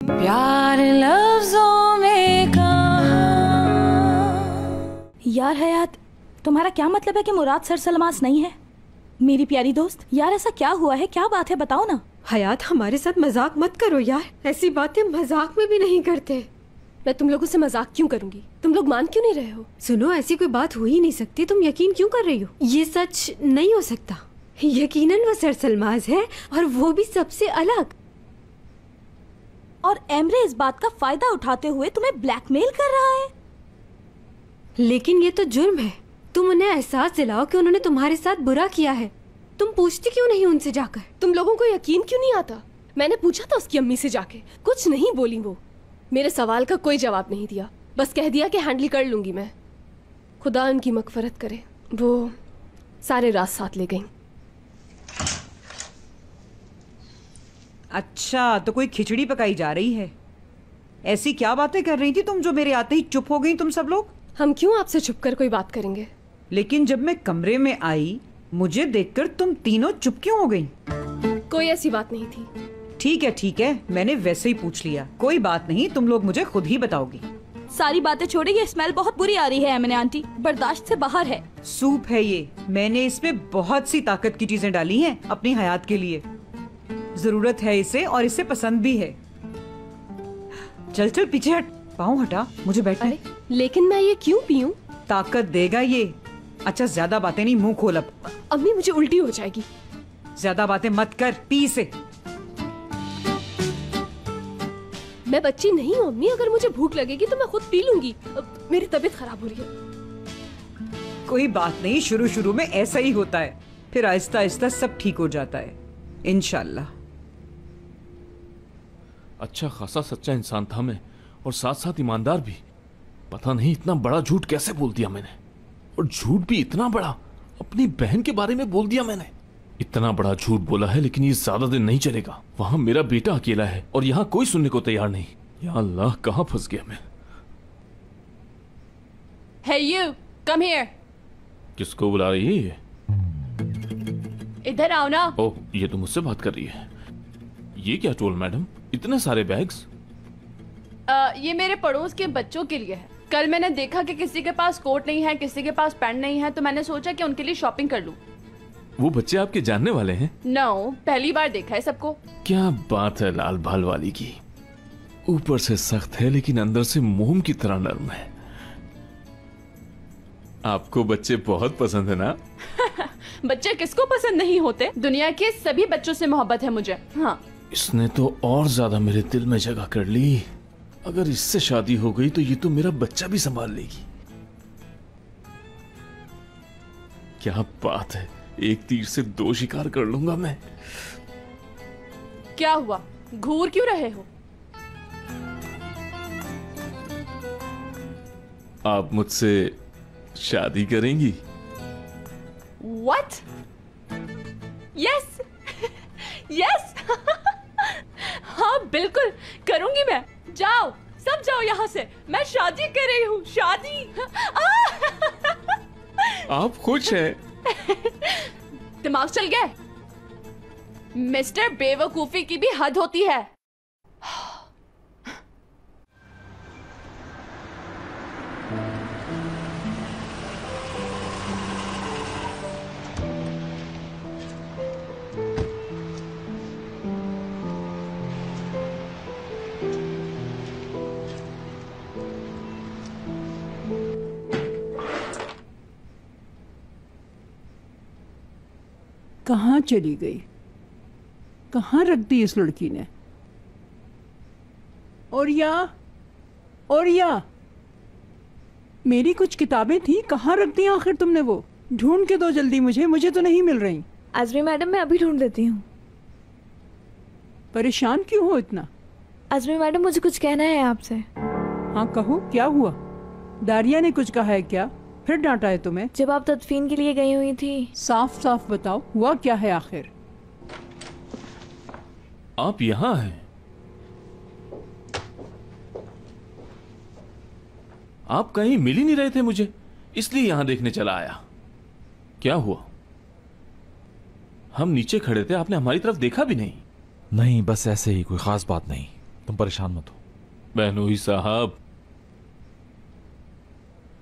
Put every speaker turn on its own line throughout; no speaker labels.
प्यार लफ्जों में कहा।
यार हयात, तुम्हारा क्या मतलब है कि मुराद सरसलमास नहीं है? मेरी प्यारी दोस्त, यार ऐसा क्या हुआ है, क्या बात है, बताओ ना।
हयात, हमारे साथ मजाक मत करो यार, ऐसी बातें मजाक में भी नहीं करते।
मैं तुम लोगों से मजाक क्यों करूंगी? तुम लोग मान क्यों नहीं रहे हो?
सुनो, ऐसी कोई बात हो ही नहीं सकती, तुम यकीन क्यों कर रही हो? ये सच नहीं हो सकता। यकीनन वो सरसलमाज है, और वो भी सबसे अलग।
और एमरे इस बात का फायदा उठाते हुए तुम्हें ब्लैकमेल कर रहा है।
लेकिन ये तो जुर्म है। तुम उन्हें एहसास दिलाओ कि उन्होंने तुम्हारे साथ बुरा किया है। तुम पूछती क्यों नहीं उनसे जाकर?
तुम लोगों को यकीन क्यों नहीं आता? मैंने पूछा था उसकी अम्मी से जाके, कुछ नहीं बोली वो। मेरे सवाल का कोई जवाब नहीं दिया, बस कह दिया कि हैंडल कर लूंगी मैं। खुदा उनकी मगफरत करे, वो सारे रात साथ ले गई।
अच्छा, तो कोई खिचड़ी पकाई जा रही है। ऐसी क्या बातें कर रही थी तुम जो मेरे आते ही चुप हो गई तुम सब लोग?
हम क्यों आपसे छुप कर कोई बात करेंगे?
लेकिन जब मैं कमरे में आई, मुझे देखकर तुम तीनों चुप क्यों हो गई?
कोई ऐसी बात नहीं थी।
ठीक है, मैंने वैसे ही पूछ लिया। कोई बात नहीं, तुम लोग मुझे खुद ही बताओगी।
सारी बातें छोड़े, ये स्मेल बहुत बुरी आ रही है एमने आंटी, बर्दाश्त से बाहर है।
सूप है ये, मैंने इसमें बहुत सी ताकत की चीजें डाली हैं अपनी हयात के लिए। जरूरत है इसे, और इसे पसंद भी है। चल चल पीछे हट, पाँव हटा, मुझे बैठने।
अरे लेकिन मैं ये क्यों पीऊं?
ताकत देगा ये। अच्छा ज्यादा बातें नहीं, मुंह खोल अब।
अम्मी मुझे उल्टी हो जाएगी।
ज्यादा बातें मत कर, पी इसे।
मैं बच्ची नहीं हूँ अम्मी, अगर मुझे भूख लगेगी तो मैं खुद पी लूंगी। मेरी तबीयत खराब हो रही है।
कोई बात नहीं, शुरू शुरू में ऐसा ही होता है, फिर आहिस्ता आहिस्ता सब ठीक हो जाता है इंशाल्लाह।
अच्छा खासा सच्चा इंसान था मैं, और साथ साथ ईमानदार भी। पता नहीं इतना बड़ा झूठ कैसे बोल दिया मैंने, और झूठ भी इतना बड़ा। अपनी बहन के बारे में बोल दिया मैंने। इतना बड़ा झूठ बोला है, लेकिन ये ज्यादा दिन नहीं चलेगा। वहां मेरा बेटा अकेला है और यहाँ कोई सुनने को तैयार नहीं। या अल्लाह, कहाँ फंस गया मैं।
Hey you, come here.
किसको बुला रही है ये?
इधर आओ ना।
ओह, ये तो मुझसे बात कर रही है। ये क्या टोल मैडम, इतने सारे बैग्स?
ये मेरे पड़ोस के बच्चों के लिए है। कल मैंने देखा कि किसी के पास कोट नहीं है, किसी के पास पैंट नहीं है, तो मैंने सोचा कि उनके लिए शॉपिंग कर लूं।
वो बच्चे आपके जानने वाले हैं?
नो, पहली बार देखा है सबको।
क्या बात है लाल बाल वाली की। ऊपर से सख्त है लेकिन अंदर से मोम की तरह नरम है। आपको बच्चे बहुत पसंद है ना?
बच्चे किसको पसंद नहीं होते? दुनिया के सभी बच्चों से मोहब्बत है मुझे। हाँ,
इसने तो और ज्यादा मेरे दिल में जगह कर ली। अगर इससे शादी हो गई तो ये तो मेरा बच्चा भी संभाल लेगी। क्या बात है, एक तीर से दो शिकार कर लूंगा मैं।
क्या हुआ, घूर क्यों रहे हो?
आप मुझसे शादी करेंगी?
What? Yes, yes. हाँ बिल्कुल करूंगी मैं। जाओ, सब जाओ यहाँ से। मैं शादी कर रही हूँ, शादी।
आप खुश हैं?
दिमाग चल गया? मिस्टर बेवकूफी की भी हद होती है।
कहाँ चली गई? कहाँ रख दी इस लड़की ने? और या मेरी कुछ किताबें थी, कहाँ रख दी आखिर तुमने? वो ढूंढ के दो जल्दी, मुझे तो नहीं मिल रही।
आजमी मैडम, मैं अभी ढूंढ देती हूँ।
परेशान क्यों हो इतना?
आजमी मैडम, मुझे कुछ कहना है आपसे।
हाँ कहो, क्या हुआ? दारिया ने कुछ कहा है क्या? फिर डांटा है तुम्हें?
जब आप तदफीन के लिए गई हुई थी।
साफ साफ बताओ, हुआ क्या है आखिर?
आप यहाँ हैं? आप कहीं मिल ही नहीं रहे थे मुझे, इसलिए यहां देखने चला आया। क्या हुआ? हम नीचे खड़े थे, आपने हमारी तरफ देखा भी नहीं।
नहीं, बस ऐसे ही, कोई खास बात नहीं। तुम परेशान मत हो।
बहनोई साहब,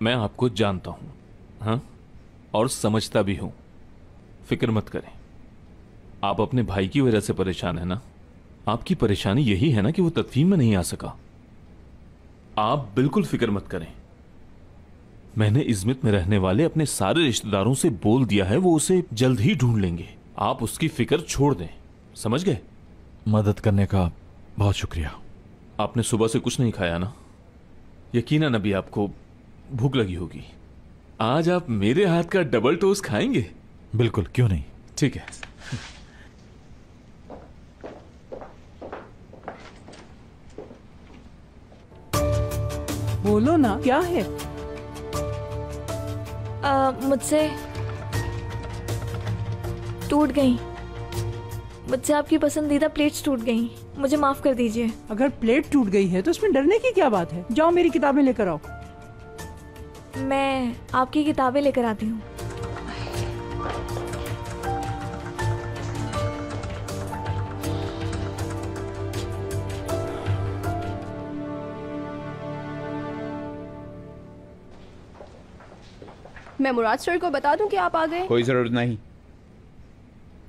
मैं आपको जानता हूं, हाँ, और समझता भी हूं। फिक्र मत करें। आप अपने भाई की वजह से परेशान है ना? आपकी परेशानी यही है ना कि वो तदफीन में नहीं आ सका। आप बिल्कुल फिक्र मत करें। मैंने इज़्मित में रहने वाले अपने सारे रिश्तेदारों से बोल दिया है, वो उसे जल्द ही ढूंढ लेंगे। आप उसकी फिक्र छोड़ दें, समझ गए?
मदद करने का बहुत शुक्रिया।
आपने सुबह से कुछ नहीं खाया ना? यकीनन अभी आपको भूख लगी होगी। आज आप मेरे हाथ का डबल टोस्ट खाएंगे?
बिल्कुल, क्यों नहीं।
ठीक है।
बोलो ना, क्या है?
मुझसे टूट गई। मुझसे आपकी पसंदीदा प्लेट्स टूट गई। मुझे माफ कर दीजिए।
अगर प्लेट टूट गई है तो इसमें डरने की क्या बात है? जाओ मेरी किताबें लेकर आओ।
मैं आपकी किताबें लेकर आती हूँ।
मैं मुराद सर को बता दूं कि आप आ गए?
कोई जरूरत नहीं।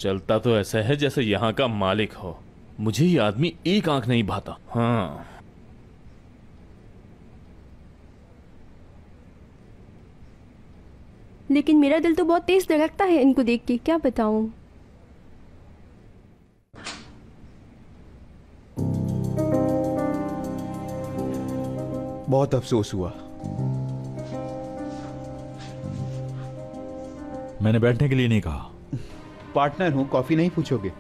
चलता तो ऐसा है जैसे यहाँ का मालिक हो। मुझे ये आदमी एक आंख नहीं भाता। हाँ,
लेकिन मेरा दिल तो बहुत तेज धड़कता है इनको देख के, क्या बताऊं।
बहुत अफसोस हुआ।
मैंने बैठने के लिए नहीं कहा।
पार्टनर हूं, कॉफी नहीं पूछोगे?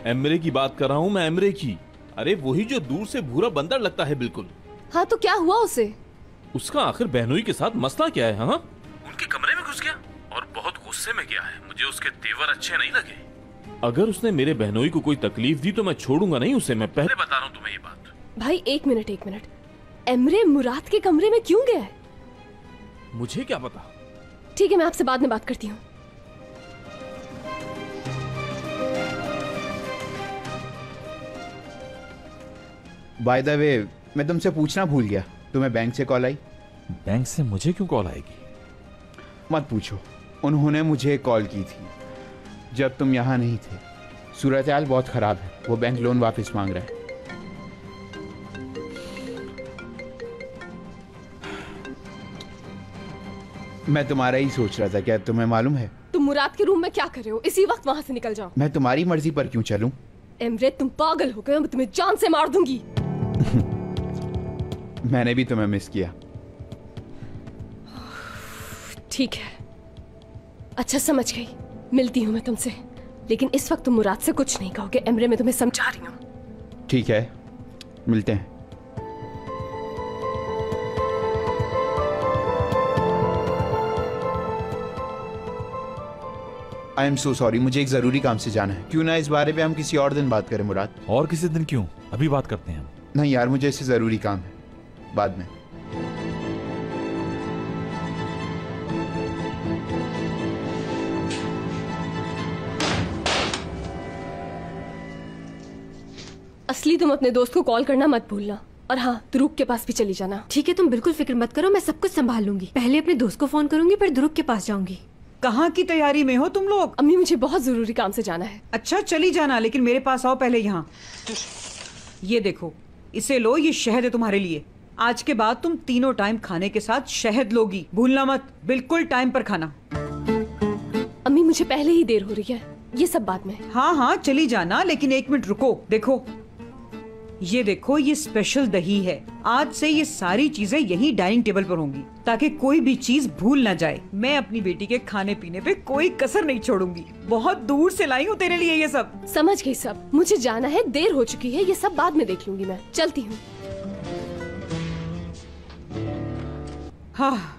एमरे की बात कर रहा हूं मैं, एमरे की। अरे वही जो दूर से भूरा बंदर लगता है बिल्कुल।
हाँ तो क्या हुआ उसे?
उसका आखिर बहनोई के साथ मसला क्या है? हाँ, उनके कमरे में घुस गया और बहुत गुस्से में गया है। मुझे उसके तेवर अच्छे नहीं लगे। अगर उसने मेरे बहनोई को कोई तकलीफ दी तो मैं छोड़ूंगा नहीं उसे। मैं पहले बता रहा हूँ तुम्हें ये बात।
भाई एक मिनट। एमरे मुराद के कमरे में क्यों गया है?
मुझे क्या पता।
ठीक है, मैं आपसे बाद में बात करती हूँ।
बाय द वे, मैं तुमसे पूछना भूल गया, तुम्हें बैंक से कॉल आई?
बैंक से मुझे क्यों कॉल आएगी?
मत पूछो, उन्होंने मुझे कॉल की थी जब तुम यहाँ नहीं थे। सूरत हाल बहुत खराब है, वो बैंक लोन वापस मांग रहा है। मैं तुम्हारा ही सोच रहा था। क्या तुम्हें मालूम है?
तुम मुराद के रूम में क्या कर रहे हो? इसी वक्त वहां से निकल जाओ।
मैं तुम्हारी मर्जी पर क्यों चलूं?
एमरे तुम पागल हो गए, मैं तुम्हें जान से मार दूंगी।
मैंने भी तुम्हें मिस किया।
ठीक है, अच्छा समझ गई, मिलती हूँ मैं तुमसे। लेकिन इस वक्त तुम मुराद से कुछ नहीं कहोगे। एमरे मैं तुम्हें समझा रही हूँ।
ठीक है, मिलते हैं। आई एम सो सॉरी, मुझे एक जरूरी काम से जाना है। क्यों ना इस बारे में हम किसी और दिन बात करें मुराद?
और किसी दिन क्यों, अभी बात करते हैं हम।
नहीं यार, मुझे इससे जरूरी काम है, बाद में।
असली तुम अपने दोस्त को कॉल करना मत भूलना। और हाँ, दुरूक के पास भी चली जाना।
ठीक है, तुम बिल्कुल फिक्र मत करो, मैं सब कुछ संभाल लूंगी। पहले अपने दोस्त को फोन करूंगी, फिर दुरूक के पास जाऊंगी।
कहाँ की तैयारी में हो तुम लोग?
अम्मी मुझे बहुत जरूरी काम से जाना है।
अच्छा चली जाना, लेकिन मेरे पास आओ पहले यहाँ। ये देखो, इसे लो, ये शहद है तुम्हारे लिए। आज के बाद तुम तीनों टाइम खाने के साथ शहद लोगी, भूलना मत। बिल्कुल टाइम पर खाना।
अम्मी मुझे पहले ही देर हो रही है, ये सब बाद में।
हाँ हाँ चली जाना, लेकिन एक मिनट रुको। देखो ये देखो, ये स्पेशल दही है। आज से ये सारी चीजें यही डाइनिंग टेबल पर होंगी, ताकि कोई भी चीज भूल ना जाए। मैं अपनी बेटी के खाने पीने पे कोई कसर नहीं छोड़ूंगी। बहुत दूर से लाई हूँ तेरे लिए ये सब।
समझ गई सब, मुझे जाना है, देर हो चुकी है, ये सब बाद में देख लूंगी। मैं चलती हूँ।
हाँ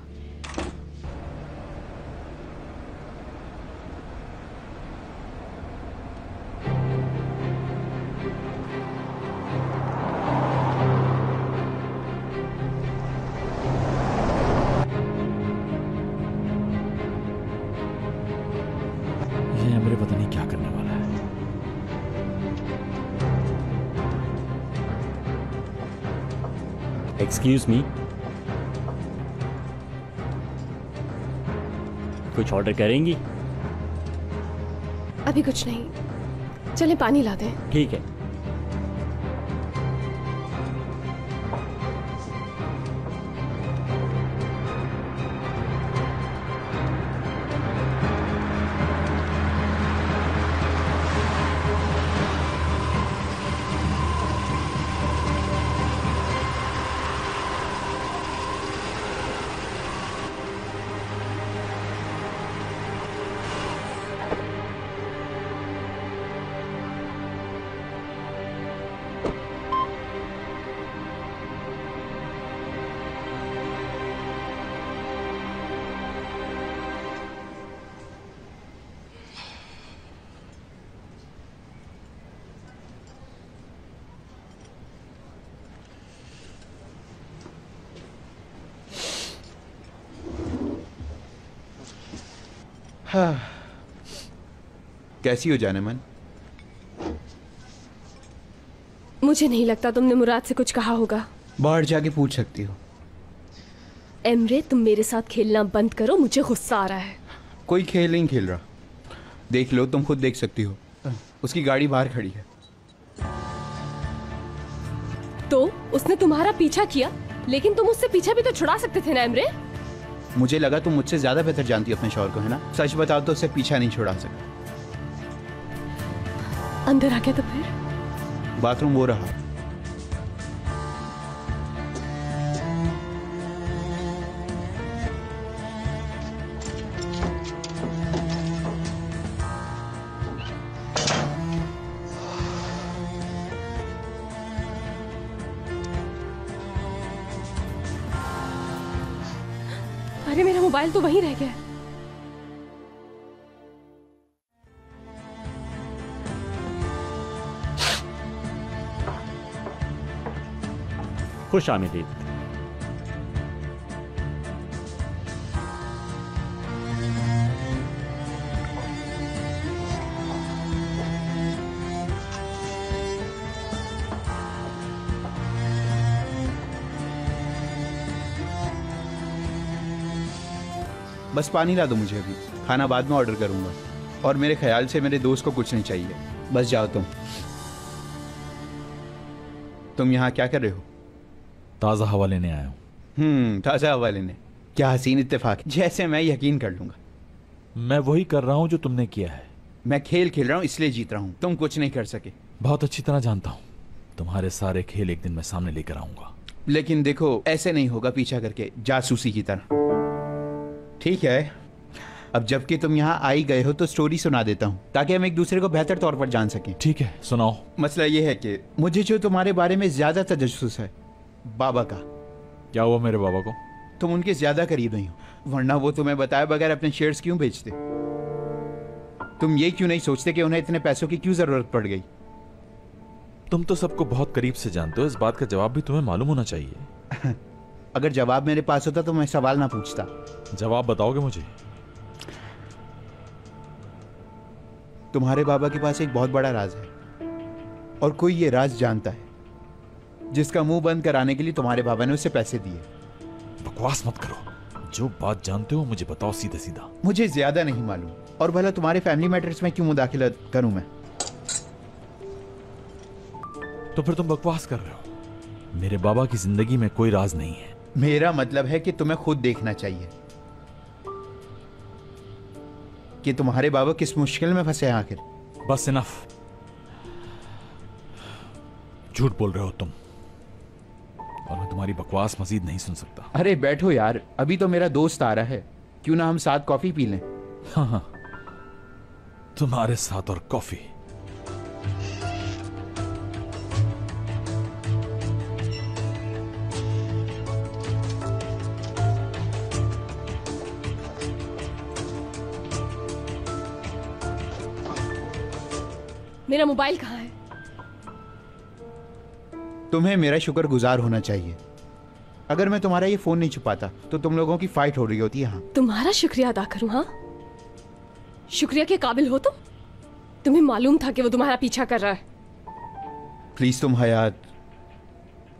ये एमरे पता नहीं क्या करने वाला है।
एक्सक्यूज मी, कुछ ऑर्डर करेंगी?
अभी कुछ नहीं, चले पानी ला दें।
ठीक है।
हाँ। कैसी हो जाने मन?
मुझे नहीं लगता तुमने मुराद से कुछ कहा होगा।
बाहर जाके पूछ सकती हो।
एमरे, तुम मेरे साथ खेलना बंद करो, मुझे गुस्सा आ रहा है।
कोई खेल नहीं खेल रहा, देख लो, तुम खुद देख सकती हो, उसकी गाड़ी बाहर खड़ी है।
तो उसने तुम्हारा पीछा किया, लेकिन तुम उससे पीछा भी तो छुड़ा सकते थे ना एमरे।
मुझे लगा तुम मुझसे ज्यादा बेहतर जानती हो अपने शौहर को, है ना? सच बताओ तो उससे पीछा नहीं छुड़ा सका।
अंदर आ गया तो फिर?
बाथरूम वो रहा।
अरे मेरा मोबाइल तो वहीं रह गया।
खुश आमदीद।
बस पानी ला दो मुझे, अभी खाना बाद में ऑर्डर करूंगा। और मेरे ख्याल से मेरे दोस्त को कुछ नहीं चाहिए, बस जाओ तुम यहाँ क्या कर रहे हो?
ताज़ा हवा लेने आया हूँ।
ताज़ा हवा लेने? क्या हसीन इत्तेफाक, जैसे मैं यकीन कर लूंगा।
मैं वही कर रहा हूँ जो तुमने किया है।
मैं खेल खेल रहा हूँ इसलिए जीत रहा हूँ, तुम कुछ नहीं कर सके।
बहुत अच्छी तरह जानता हूँ, तुम्हारे सारे खेल एक दिन मैं सामने लेकर आऊंगा।
लेकिन देखो, ऐसे नहीं होगा पीछा करके, जासूसी की तरह। ठीक है, अब जबकि तुम यहाँ आई गए हो तो स्टोरी सुना देता हूँ, ताकि हम एक दूसरे को बेहतर तौर पर जान सकें।
ठीक है, सुनाओ।
मसला ये है कि मुझे जो तुम्हारे बारे में ज्यादा तजस्सुस है, बाबा का।
क्या हुआ मेरे बाबा को?
तुम उनके ज्यादा करीब नहीं हो, वरना वो तुम्हें बताए बगैर अपने शेयर्स क्यों बेचते? तुम ये क्यों नहीं सोचते कि उन्हें इतने पैसों की क्यों जरूरत पड़ गई?
तुम तो सबको बहुत करीब से जानते हो, इस बात का जवाब भी तुम्हें मालूम होना चाहिए।
अगर जवाब मेरे पास होता तो मैं सवाल ना पूछता।
जवाब बताओगे मुझे?
तुम्हारे बाबा के पास एक बहुत बड़ा राज है, और कोई ये राज जानता है, जिसका मुंह बंद कराने के लिए तुम्हारे बाबा ने उसे पैसे दिए।
बकवास मत करो, जो बात जानते हो मुझे बताओ सीधा सीधा।
मुझे ज्यादा नहीं मालूम, और भला तुम्हारे फैमिली मैटर्स में क्यों मुदाखिलत करूं मैं?
तो फिर तुम बकवास कर रहे हो। मेरे बाबा की जिंदगी में कोई राज नहीं है।
मेरा मतलब है कि तुम्हें खुद देखना चाहिए कि तुम्हारे बाबा किस मुश्किल में फंसे हैं आखिर।
बस इनफ, झूठ बोल रहे हो तुम, और मैं तुम्हारी बकवास मजीद नहीं सुन सकता।
अरे बैठो यार, अभी तो मेरा दोस्त आ रहा है, क्यों ना हम साथ कॉफी पी लें?
हाँ, तुम्हारे साथ और कॉफी?
मेरा मोबाइल कहाँ है?
तुम्हें मेरा शुक्रगुजार होना चाहिए। अगर मैं तुम्हारा ये फोन नहीं छुपाता तो तुम लोगों की फाइट हो रही होती यहाँ।
तुम्हारा शुक्रिया अदा करूं? हाँ, शुक्रिया के काबिल हो तुम? तुम्हें मालूम था कि वो तुम्हारा पीछा कर रहा है।
प्लीज तुम हयात,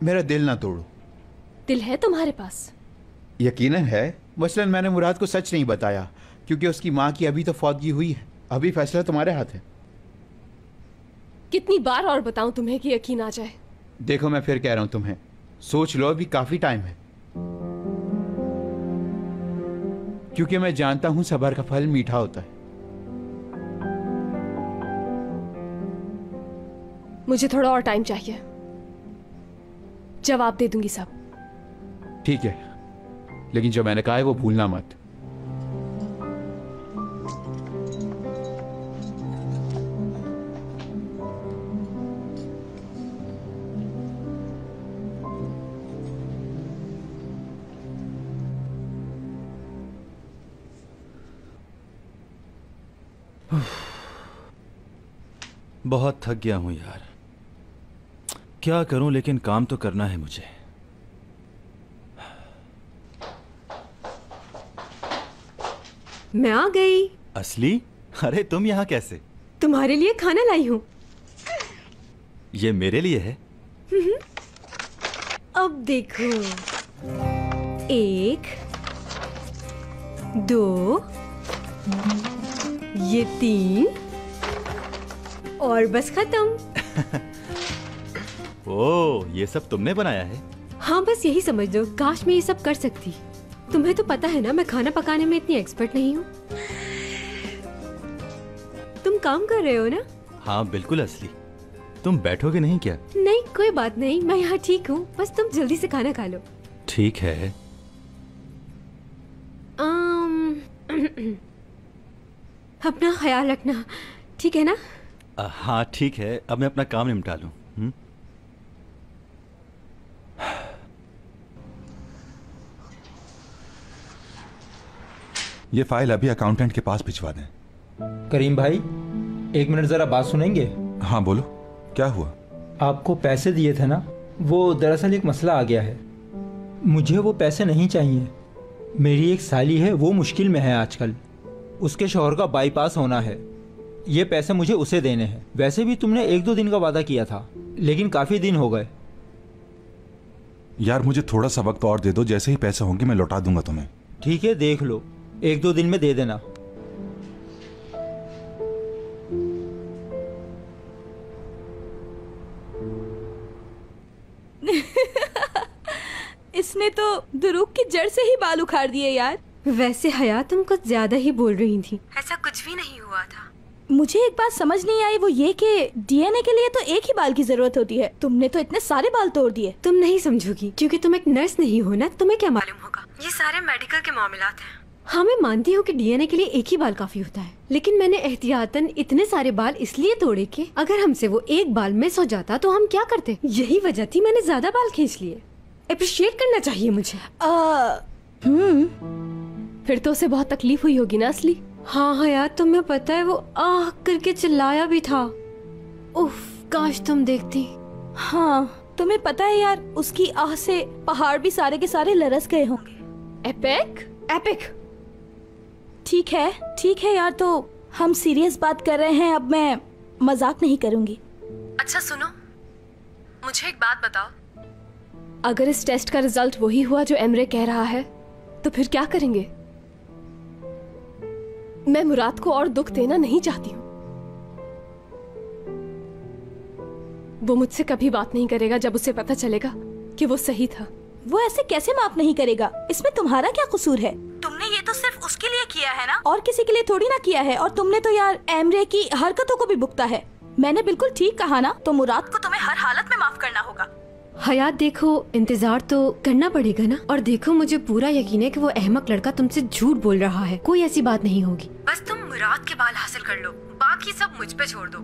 मेरा दिल ना तोड़ो।
दिल है तुम्हारे पास?
यकीनन है, मसलन मैंने मुराद को सच नहीं बताया क्योंकि उसकी माँ की अभी तो फौतगी हुई है। अभी फैसला तुम्हारे हाथ है।
कितनी बार और बताऊं तुम्हें कि यकीन आ जाए?
देखो मैं फिर कह रहा हूं तुम्हें, सोच लो, अभी काफी टाइम है। क्योंकि मैं जानता हूं सब्र का फल मीठा होता है।
मुझे थोड़ा और टाइम चाहिए, जवाब दे दूंगी सब।
ठीक है, लेकिन जो मैंने कहा है वो भूलना मत।
बहुत थक गया हूं यार। क्या करूं, लेकिन काम तो करना है मुझे।
मैं आ गई।
असली? अरे तुम यहाँ कैसे?
तुम्हारे लिए खाना लाई हूँ।
ये मेरे लिए है?
अब देखो, 1 2 ये 3 और बस खत्म।
ओह, ये सब तुमने बनाया है?
हाँ, बस यही समझ लो। काश मैं ये सब कर सकती। तुम्हें तो पता है ना, मैं खाना पकाने में इतनी एक्सपर्ट नहीं हूँ। तुम काम कर रहे हो ना?
हाँ बिल्कुल असली। तुम बैठोगे नहीं क्या?
नहीं, कोई बात नहीं, मैं यहाँ ठीक हूँ। बस तुम जल्दी से खाना खा लो।
ठीक है।
अपना ख्याल रखना, ठीक है ना?
हाँ ठीक है, अब मैं अपना काम निपटा लूँ।
ये फाइल अभी अकाउंटेंट के पास भिजवा दें।
करीम भाई, 1 मिनट जरा बात सुनेंगे?
हाँ बोलो, क्या हुआ?
आपको पैसे दिए थे ना, वो दरअसल एक मसला आ गया है। मुझे वो पैसे नहीं चाहिए। मेरी एक साली है, वो मुश्किल में है आजकल। उसके शौहर का बाईपास होना है। ये पैसे मुझे उसे देने हैं। वैसे भी तुमने 1-2 दिन का वादा किया था, लेकिन काफ़ी दिन हो गए।
यार मुझे थोड़ा सा वक्त और दे दो, जैसे ही पैसे होंगे मैं लौटा दूंगा तुम्हें।
ठीक है, देख लो, 1-2 दिन में दे देना।
इसने तो दुरूक की जड़ से ही बाल उखाड़ दिए यार।
वैसे हया, तुम कुछ ज्यादा ही बोल रही थी। ऐसा कुछ भी नहीं हुआ था।
मुझे एक बात समझ नहीं आई, वो ये कि डीएनए के लिए तो एक ही बाल की जरूरत होती है। तुमने तो इतने सारे बाल तोड़ दिए।
तुम नहीं समझोगी क्योंकि तुम एक नर्स नहीं हो ना, तुम्हें क्या मालूम होगा। ये सारे मेडिकल के मामलात हैं। हाँ, मैं मानती हूँ कि डीएनए के लिए एक ही बाल काफी होता है, लेकिन मैंने एहतियातन इतने सारे बाल इसलिए तोड़े कि अगर हमसे वो एक बाल मिस हो जाता तो हम क्या करते। यही वजह थी मैंने ज्यादा बाल खींच लिए। अप्रिशिएट करना चाहिए मुझे।
फिर तो उसे बहुत तकलीफ हुई होगी ना असली?
हाँ यार, तुम्हें पता है वो आह करके चिल्लाया भी था। उफ, काश तुम देखती।
हाँ, तुम्हें पता है यार, उसकी आह से पहाड़ भी सारे के सारे लरस गए होंगे।
Epic epic.
ठीक है यार, तो हम सीरियस बात कर रहे हैं, अब मैं मजाक नहीं करूंगी।
अच्छा सुनो, मुझे एक बात बताओ, अगर इस टेस्ट का रिजल्ट वही हुआ जो एमरे कह रहा है तो फिर क्या करेंगे? मैं मुराद को और दुख देना नहीं चाहती हूँ। वो मुझसे कभी बात नहीं करेगा जब उसे पता चलेगा कि वो सही था।
वो ऐसे कैसे माफ नहीं करेगा? इसमें तुम्हारा क्या कसूर है? तुमने ये तो सिर्फ उसके लिए किया है ना, और किसी के लिए थोड़ी ना किया है। और तुमने तो यार एमरे की हरकतों को भी भुगता है। मैंने बिल्कुल ठीक कहा ना? तो मुराद को तुम्हें हर हालत में माफ करना होगा।
हयात देखो, इंतजार तो करना पड़ेगा ना। और देखो, मुझे पूरा यकीन है कि वो अहमक लड़का तुमसे झूठ बोल रहा है। कोई ऐसी बात नहीं होगी। बस तुम मुराद के बाल हासिल कर लो, बाकी सब मुझ पे छोड़ दो।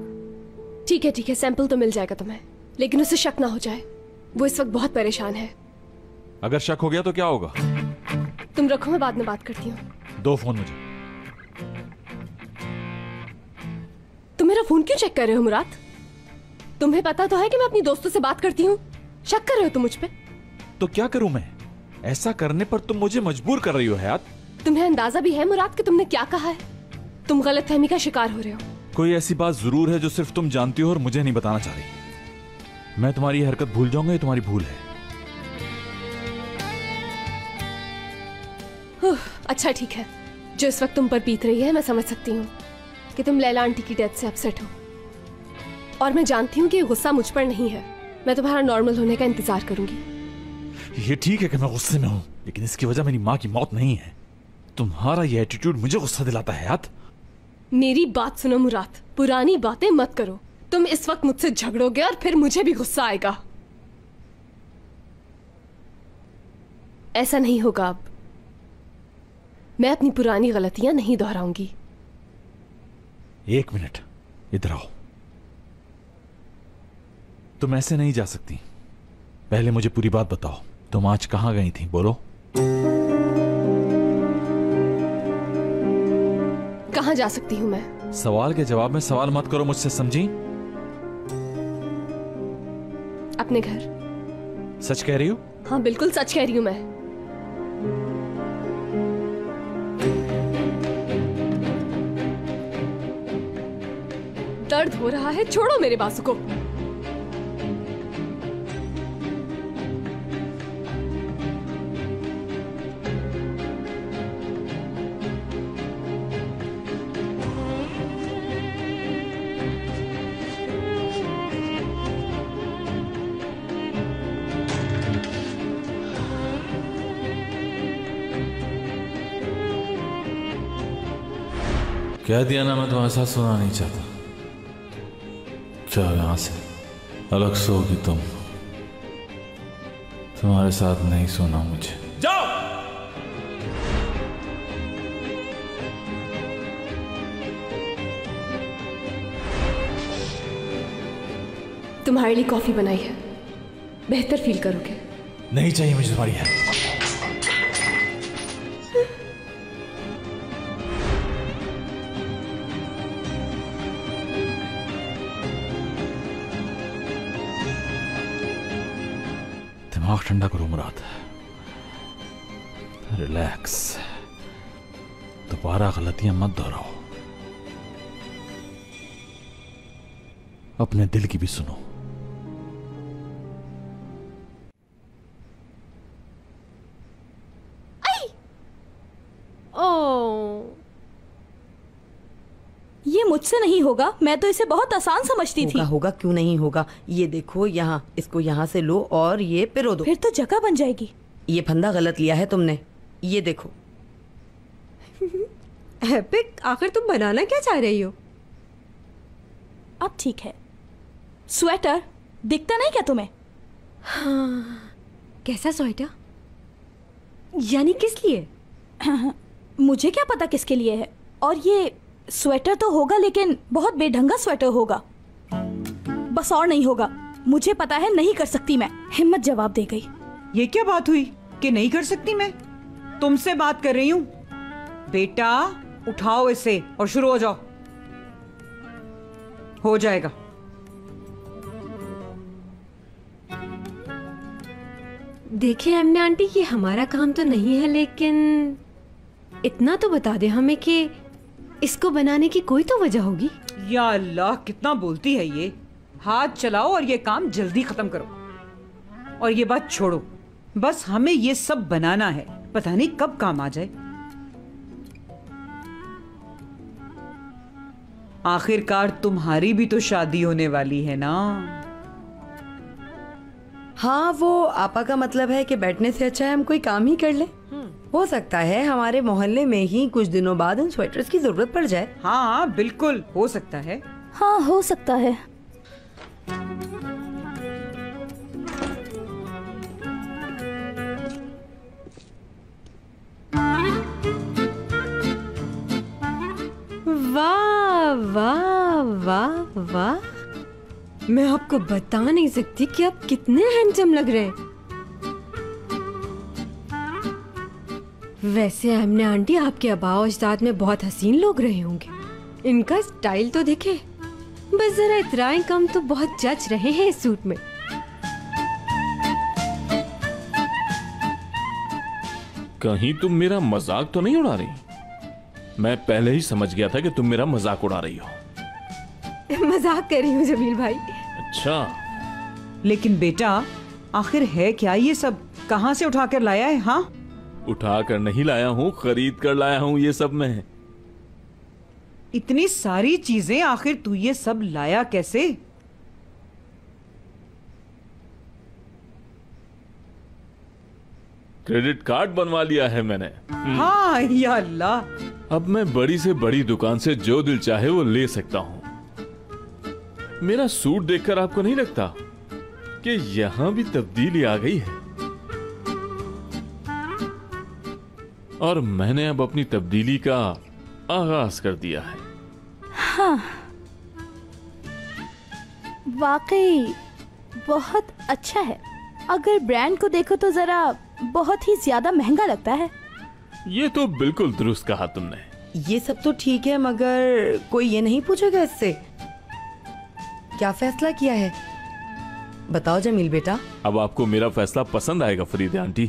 ठीक है, सैंपल तो मिल जाएगा तुम्हें, लेकिन उसे शक ना हो जाए। वो इस वक्त बहुत परेशान है।
अगर शक हो गया तो क्या होगा?
तुम रखो, मैं बाद में बात करती हूँ।
दो फोन मुझे।
तुम मेरा फोन क्यों चेक कर रहे हो मुराद? तुम्हें पता तो है कि मैं अपनी दोस्तों से बात करती हूँ। शक कर रहे हो तुम मुझ पे?
तो क्या करूं मैं? ऐसा करने पर तुम मुझे मजबूर कर रही हो हयात।
तुम्हें अंदाजा भी है मुराद कि तुमने क्या कहा है? तुम गलतफहमी का शिकार हो रहे हो।
कोई ऐसी बात जरूर है जो सिर्फ तुम जानती हो और मुझे नहीं बताना चाह रही। मैं तुम्हारी हरकत भूल जाऊंगा, ये तुम्हारी भूल है।
अच्छा ठीक है, जो इस वक्त तुम पर बीत रही है मैं समझ सकती हूँ कि तुम लैला आंटी की डेथ से अपसेट हो, और मैं जानती हूँ कि ये गुस्सा मुझ पर नहीं है। मैं तुम्हारा नॉर्मल होने का इंतजार करूंगी।
ये ठीक है कि मैं गुस्से में हूँ, लेकिन इसकी वजह मेरी माँ की मौत नहीं है। तुम्हारा ये एटीट्यूड मुझे गुस्सा दिलाता है याद।
मेरी बात सुनो मुराद, पुरानी बातें मत करो। तुम इस वक्त मुझसे झगड़ोगे और फिर मुझे भी गुस्सा आएगा। ऐसा नहीं होगा अब। मैं अपनी पुरानी गलतियां नहीं दोहराऊंगी।
एक मिनट, इधर आओ। तुम ऐसे नहीं जा सकती। पहले मुझे पूरी बात बताओ, तुम आज कहां गई थी, बोलो।
कहां जा सकती हूं मैं?
सवाल के जवाब में सवाल मत करो मुझसे, समझी?
अपने घर।
सच कह रही हो?
हाँ बिल्कुल सच कह रही हूं मैं। दर्द हो रहा है, छोड़ो मेरे बाजू को।
कह दिया ना, मैं तुम्हारे साथ सोना नहीं चाहता। जाओ यहां से, अलग सोगी तुम। तुम्हारे साथ नहीं सोना मुझे। जाओ।
तुम्हारे लिए कॉफी बनाई है, बेहतर फील करोगे।
नहीं चाहिए मुझे तुम्हारी हेल्प। दिमाग ठंडा करो मुराद, रिलैक्स। दोबारा गलतियां मत दोहराओ, अपने दिल की भी सुनो।
ये मुझसे नहीं होगा, मैं तो इसे बहुत आसान समझती थी।
होगा क्यों नहीं होगा? ये देखो यहाँ, इसको यहाँ से लो और ये पिरो दो।
फिर तो जगह बन जाएगी।
ये फंदा गलत लिया है तुमने, ये देखो।
एपिक, आखिर तुम बनाना क्या चाह रही हो?
अब ठीक है। स्वेटर दिखता नहीं क्या तुम्हें?
हाँ, कैसा स्वेटर? यानी किस लिए?
मुझे क्या पता किसके लिए है। और ये स्वेटर तो होगा, लेकिन बहुत बेढंगा स्वेटर होगा। बस और नहीं होगा। मुझे पता है नहीं कर सकती मैं। हिम्मत जवाब दे गई।
ये क्या बात हुई कि नहीं कर सकती मैं? तुमसे बात कर रही हूँ। बेटा उठाओ इसे और शुरू हो जाओ। हो जाएगा।
देखिए एमने आंटी, ये हमारा काम तो नहीं है, लेकिन इतना तो बता दे हमें कि इसको बनाने की कोई तो वजह होगी।
या अल्लाह, कितना बोलती है ये। हाथ चलाओ और ये काम जल्दी खत्म करो। और ये बात छोड़ो, बस हमें ये सब बनाना है, पता नहीं कब काम आ जाए। आखिरकार तुम्हारी भी तो शादी होने वाली है ना।
हाँ, वो आपा का मतलब है कि बैठने से अच्छा है हम कोई काम ही कर ले। हो सकता है हमारे मोहल्ले में ही कुछ दिनों बाद उन स्वेटर्स की जरूरत पड़ जाए।
हाँ बिल्कुल हो सकता है।
हाँ हो सकता है।
वाह वाह वाह वाह, मैं आपको बता नहीं सकती कि आप कितने हैंडसम लग रहे हैं। वैसे हमने आंटी, आपके आबा अजदाद में बहुत हसीन लोग रहे होंगे। इनका स्टाइल तो देखे, बस जरा इतराएं कम तो बहुत जच रहे हैं इस सूट में।
कहीं तुम मेरा मजाक तो नहीं उड़ा रही? मैं पहले ही समझ गया था कि तुम मेरा मजाक उड़ा रही हो।
मजाक कर रही हूँ जमील भाई।
अच्छा,
लेकिन बेटा आखिर है क्या ये सब? कहाँ से उठाकर लाया है? हाँ
उठा कर नहीं लाया हूँ, खरीद कर लाया हूँ ये सब मैं।
इतनी सारी चीजें, आखिर तू ये सब लाया कैसे?
क्रेडिट कार्ड बनवा लिया है मैंने।
हाँ या अल्लाह।
अब मैं बड़ी से बड़ी दुकान से जो दिल चाहे वो ले सकता हूँ। मेरा सूट देखकर आपको नहीं लगता कि यहां भी तब्दीली आ गई है? और मैंने अब अपनी तब्दीली का आगाज कर दिया है।
हाँ, वाकई बहुत अच्छा है। अगर ब्रांड को देखो तो जरा बहुत ही ज्यादा महंगा लगता है।
ये तो बिल्कुल दुरुस्त कहा तुमने।
ये सब तो ठीक है, मगर कोई ये नहीं पूछेगा इससे क्या फैसला किया है? बताओ जमील बेटा।
अब आपको मेरा फैसला पसंद आएगा फरीदे आंटी,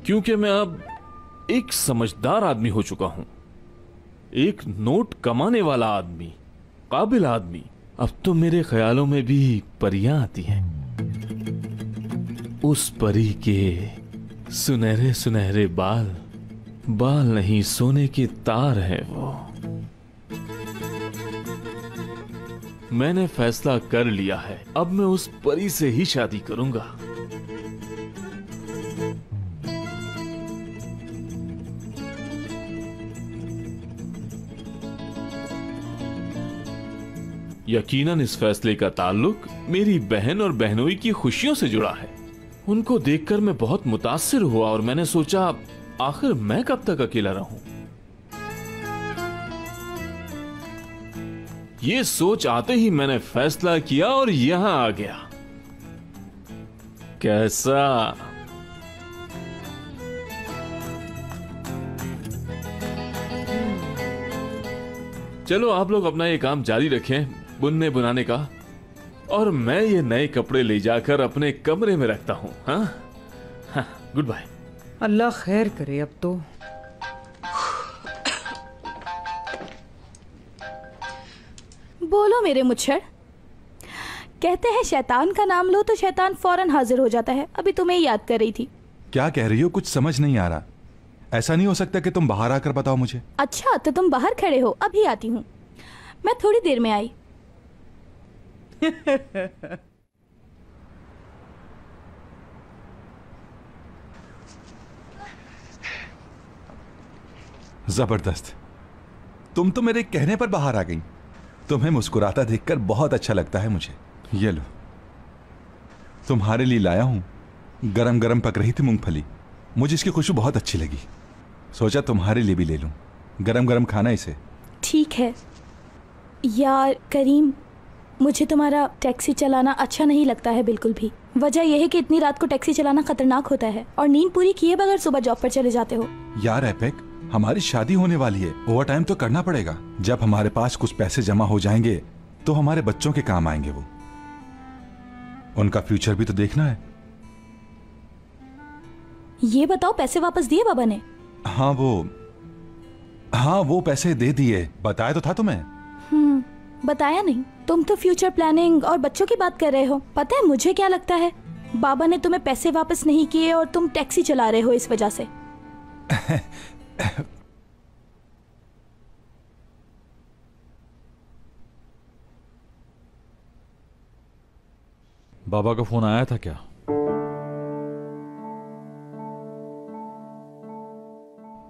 क्योंकि मैं अब एक समझदार आदमी हो चुका हूं, एक नोट कमाने वाला आदमी, काबिल आदमी। अब तो मेरे ख्यालों में भी परियां आती हैं। उस परी के सुनहरे सुनहरे बाल, बाल नहीं सोने के तार है वो। मैंने फैसला कर लिया है, अब मैं उस परी से ही शादी करूंगा। यकीनन इस फैसले का ताल्लुक मेरी बहन और बहनोई की खुशियों से जुड़ा है। उनको देखकर मैं बहुत मुतासिर हुआ और मैंने सोचा आखिर मैं कब तक अकेला रहूं। ये सोच आते ही मैंने फैसला किया और यहां आ गया। कैसा? चलो आप लोग अपना ये काम जारी रखें, बुनने बुनाने का, और मैं ये नए कपड़े ले जाकर अपने कमरे में रखता हूं। हाँ हाँ, गुड बाय।
अल्लाह खैर करे। अब तो
बोलो मेरे मुच्छड़। कहते हैं शैतान का नाम लो तो शैतान फौरन हाजिर हो जाता है। अभी तुम्हें याद कर रही थी।
क्या कह रही हो? कुछ समझ नहीं आ रहा। ऐसा नहीं हो सकता कि तुम बाहर आकर बताओ मुझे।
अच्छा, तो तुम बाहर खड़े हो? अभी आती हूँ। मैं थोड़ी देर में आई।
जबरदस्त। तुम तो मेरे कहने पर बाहर आ गई। तुम्हें मुस्कुराता देखकर बहुत अच्छा लगता है मुझे। ये लो, तुम्हारे लिए लाया हूं। गरम गरम पक रही थी मूंगफली, मुझे इसकी खुशबू बहुत अच्छी लगी। सोचा तुम्हारे लिए भी ले लूं। गरम गरम खाना इसे।
ठीक है यार करीम, मुझे तुम्हारा टैक्सी चलाना अच्छा नहीं लगता है बिल्कुल भी। वजह यह है कि इतनी रात को टैक्सी चलाना खतरनाक होता है और नींद पूरी किए बगैर सुबह जॉब पर चले जाते हो।
यार एपेक, हमारी शादी होने वाली है, ओवर टाइम तो करना पड़ेगा। जब हमारे पास कुछ पैसे जमा हो जाएंगे तो हमारे बच्चों के काम आएंगे। वो उनका फ्यूचर भी तो देखना है।
ये बताओ, पैसे वापस दिए बाबा ने?
हाँ वो पैसे दे दिए। बताया तो था तुम्हें।
बताया नहीं। तुम तो फ्यूचर प्लानिंग और बच्चों की बात कर रहे हो। पता है मुझे क्या लगता है? बाबा ने तुम्हें पैसे वापस नहीं किए और तुम टैक्सी चला रहे हो इस वजह से।
बाबा का फोन आया था क्या?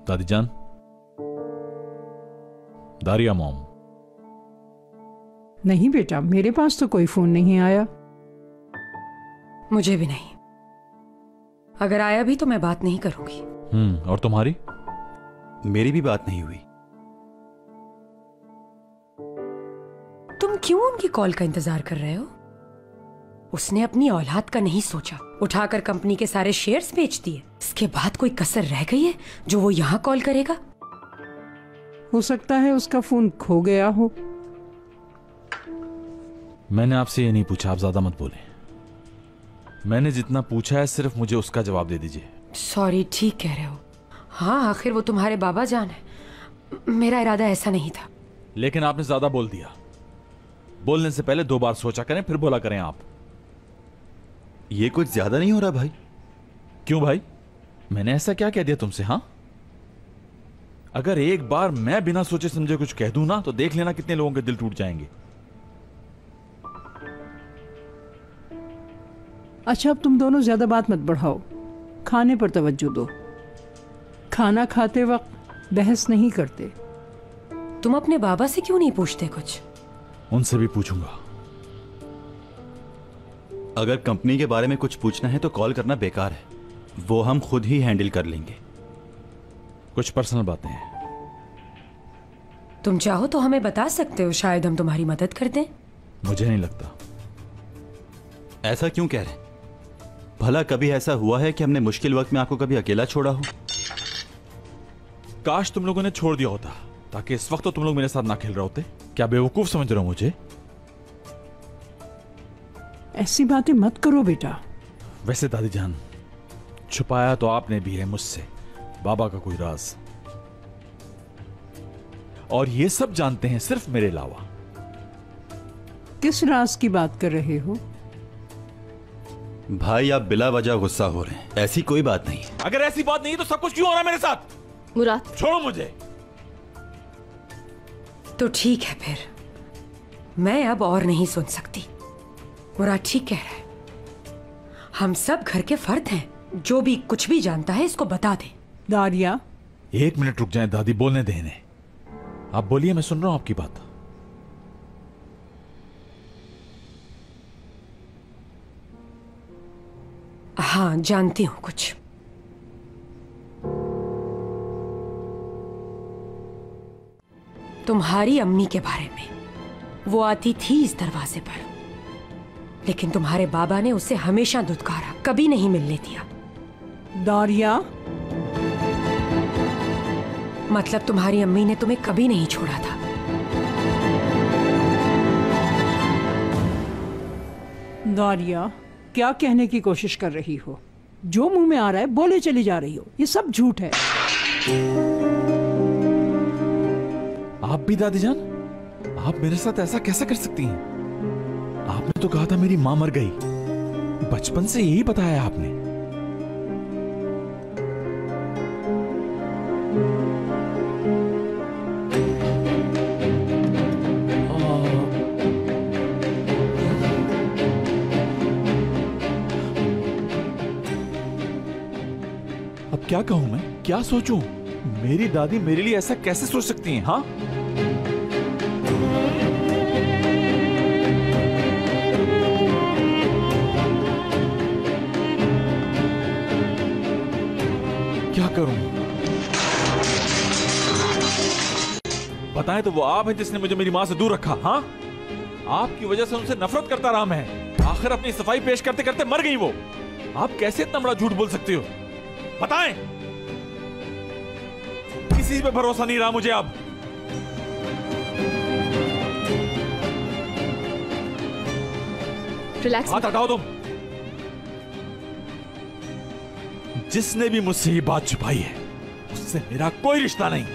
दादी जान, दारिया मॉम।
नहीं बेटा, मेरे पास तो कोई फोन नहीं आया।
मुझे भी नहीं। अगर आया भी तो मैं बात नहीं करूंगी।
और तुम्हारी?
मेरी भी बात नहीं हुई।
तुम क्यों उनकी कॉल का इंतजार कर रहे हो? उसने अपनी औलाद का नहीं सोचा, उठाकर कंपनी के सारे शेयर्स बेच दिए। इसके बाद कोई कसर रह गई है जो वो यहाँ कॉल करेगा?
हो सकता है उसका फोन खो गया हो।
मैंने आपसे ये नहीं पूछा, आप ज्यादा मत बोले। मैंने जितना पूछा है सिर्फ मुझे उसका जवाब दे दीजिए।
सॉरी, ठीक कह रहे हो। हाँ, आखिर वो तुम्हारे बाबा जान है। मेरा इरादा ऐसा नहीं था।
लेकिन आपने ज्यादा बोल दिया। बोलने से पहले 2 बार सोचा करें, फिर बोला करें आप।
ये कुछ ज्यादा नहीं हो रहा भाई?
क्यों भाई? मैंने ऐसा क्या कह दिया तुमसे? हाँ, अगर एक बार मैं बिना सोचे समझे कुछ कह दूं ना तो देख लेना कितने लोगों के दिल टूट जाएंगे।
अच्छा, अब तुम दोनों ज्यादा बात मत बढ़ाओ, खाने पर तवज्जो दो। खाना खाते वक्त बहस नहीं करते।
तुम अपने बाबा से क्यों नहीं पूछते कुछ?
उनसे भी पूछूंगा।
अगर कंपनी के बारे में कुछ पूछना है तो कॉल करना बेकार है, वो हम खुद ही हैंडल कर लेंगे।
कुछ पर्सनल बातें हैं।
तुम चाहो तो हमें बता सकते हो, शायद हम तुम्हारी मदद कर दें।
मुझे नहीं लगता।
ऐसा क्यों कह रहे? भला कभी ऐसा हुआ है कि हमने मुश्किल वक्त में आपको कभी अकेला छोड़ा हो?
काश तुम लोगों ने छोड़ दिया होता, ताकि इस वक्त तो तुम लोग मेरे साथ ना खेल रहे होते। क्या बेवकूफ समझ रहे हो मुझे?
ऐसी बातें मत करो बेटा।
वैसे दादी जान, छुपाया तो आपने भी है मुझसे बाबा का कोई राज, और ये सब जानते हैं सिर्फ मेरे अलावा।
किस राज की बात कर रहे हो?
भाई आप बिला वजह गुस्सा हो रहे हैं, ऐसी कोई बात नहीं।
अगर ऐसी बात नहीं है तो सब कुछ क्यों हो रहा है मेरे साथ?
मुराद,
छोड़ो मुझे।
तो ठीक है फिर, मैं अब और नहीं सुन सकती। मुराद ठीक कह रहा है, हम सब घर के फर्द हैं। जो भी कुछ भी जानता है इसको बता दे।
दारिया,
1 मिनट रुक जाएं दादी, बोलने दें इन्हें। आप बोलिए, मैं सुन रहा हूं आपकी बात।
हाँ, जानती हूं कुछ। तुम्हारी अम्मी के बारे में। वो आती थी इस दरवाजे पर, लेकिन तुम्हारे बाबा ने उसे हमेशा धुतकारा, कभी नहीं मिलने दिया।
दारिया,
मतलब तुम्हारी अम्मी ने तुम्हें कभी नहीं छोड़ा था।
दारिया, क्या कहने की कोशिश कर रही हो? जो मुंह में आ रहा है बोले चली जा रही हो। ये सब झूठ है।
आप भी दादी जान, आप मेरे साथ ऐसा कैसे कर सकती हैं? आपने तो कहा था मेरी मां मर गई, बचपन से यही बताया आपने। अब क्या कहूं मैं, क्या सोचूं? मेरी दादी मेरे लिए ऐसा कैसे सोच सकती हैं? हाँ, क्या करूं? बताएं तो वो आप हैं जिसने मुझे मेरी मां से दूर रखा। हाँ, आपकी वजह से उनसे नफरत करता रहा मैं। आखिर अपनी सफाई पेश करते करते मर गई वो। आप कैसे इतना बड़ा झूठ बोल सकती हो? बताएं। किसी पे भरोसा नहीं रहा मुझे अब।
रिलैक्स।
हाथ हटाओ तुम। जिसने भी मुझसे ये बात छुपाई है उससे मेरा कोई रिश्ता नहीं।